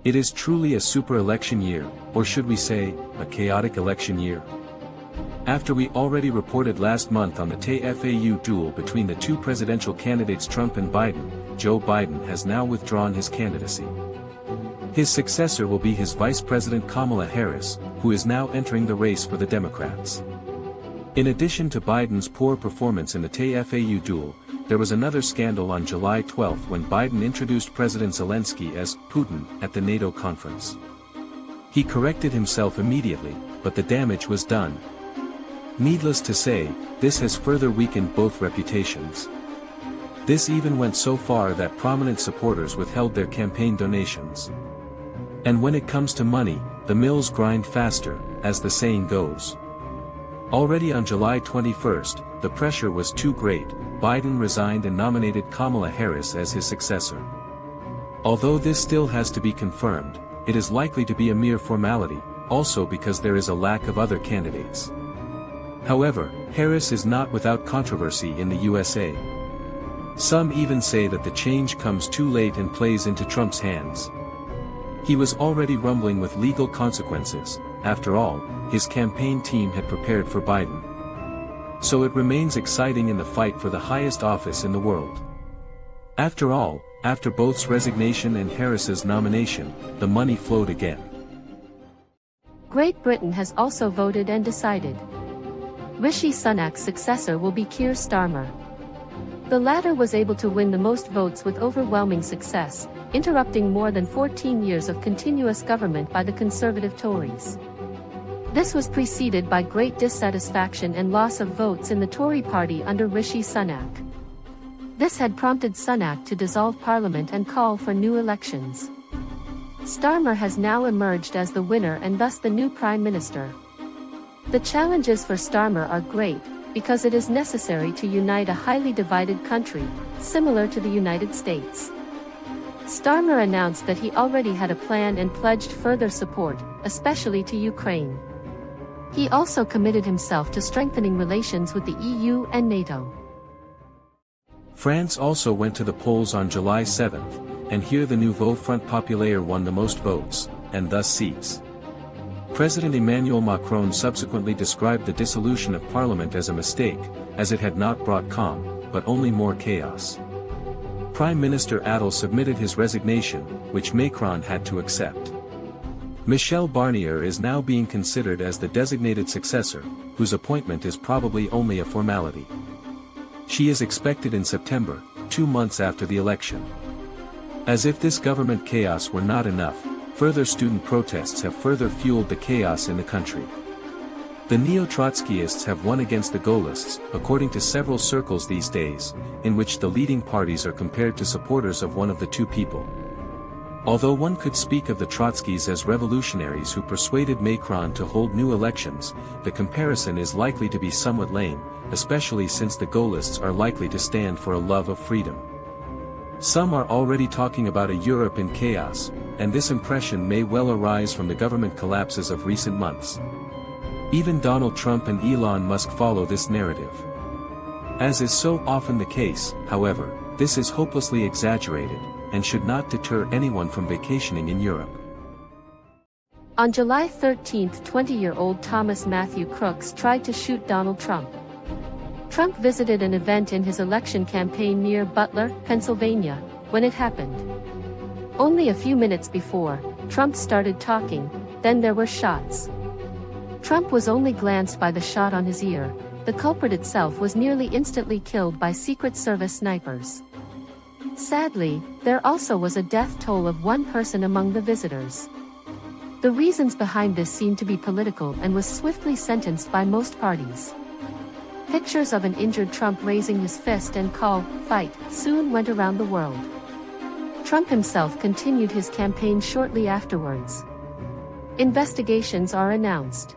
It is truly a super election year, or should we say, a chaotic election year. After we already reported last month on the TFAU duel between the two presidential candidates Trump and Biden, Joe Biden has now withdrawn his candidacy. His successor will be his Vice President Kamala Harris, who is now entering the race for the Democrats. In addition to Biden's poor performance in the TFAU duel, there was another scandal on July 12 when Biden introduced President Zelensky as Putin at the NATO conference. He corrected himself immediately, but the damage was done. Needless to say, this has further weakened both reputations. This even went so far that prominent supporters withheld their campaign donations. And when it comes to money, the mills grind faster, as the saying goes. Already on July 21, the pressure was too great. Biden resigned and nominated Kamala Harris as his successor. Although this still has to be confirmed, it is likely to be a mere formality, also because there is a lack of other candidates. However, Harris is not without controversy in the USA. Some even say that the change comes too late and plays into Trump's hands. He was already rumbling with legal consequences. After all, his campaign team had prepared for Biden. So it remains exciting in the fight for the highest office in the world. After all, after both's resignation and Harris's nomination, the money flowed again. Great Britain has also voted and decided. Rishi Sunak's successor will be Keir Starmer. The latter was able to win the most votes with overwhelming success, interrupting more than 14 years of continuous government by the Conservative Tories. This was preceded by great dissatisfaction and loss of votes in the Tory party under Rishi Sunak. This had prompted Sunak to dissolve Parliament and call for new elections. Starmer has now emerged as the winner and thus the new Prime Minister. The challenges for Starmer are great, because it is necessary to unite a highly divided country, similar to the United States. Starmer announced that he already had a plan and pledged further support, especially to Ukraine. He also committed himself to strengthening relations with the EU and NATO. France also went to the polls on July 7, and here the Nouveau Front Populaire won the most votes, and thus seats. President Emmanuel Macron subsequently described the dissolution of parliament as a mistake, as it had not brought calm, but only more chaos. Prime Minister Attal submitted his resignation, which Macron had to accept. Michel Barnier is now being considered as the designated successor, whose appointment is probably only a formality. She is expected in September, 2 months after the election. As if this government chaos were not enough, further student protests have further fueled the chaos in the country. The neo-Trotskyists have won against the Gaullists, according to several circles these days, in which the leading parties are compared to supporters of one of the two people. Although one could speak of the Trotskys as revolutionaries who persuaded Macron to hold new elections, the comparison is likely to be somewhat lame, especially since the Gaullists are likely to stand for a love of freedom. Some are already talking about a Europe in chaos, and this impression may well arise from the government collapses of recent months. Even Donald Trump and Elon Musk follow this narrative. As is so often the case, however, this is hopelessly exaggerated, and should not deter anyone from vacationing in Europe. On July 13, 20-year-old Thomas Matthew Crooks tried to shoot Donald Trump. Trump visited an event in his election campaign near Butler, Pennsylvania, when it happened. Only a few minutes before, Trump started talking, then there were shots. Trump was only glanced by the shot on his ear. The culprit itself was nearly instantly killed by Secret Service snipers. Sadly, there also was a death toll of one person among the visitors. The reasons behind this seemed to be political and was swiftly sentenced by most parties. Pictures of an injured Trump raising his fist and call, "Fight," soon went around the world. Trump himself continued his campaign shortly afterwards. Investigations are announced.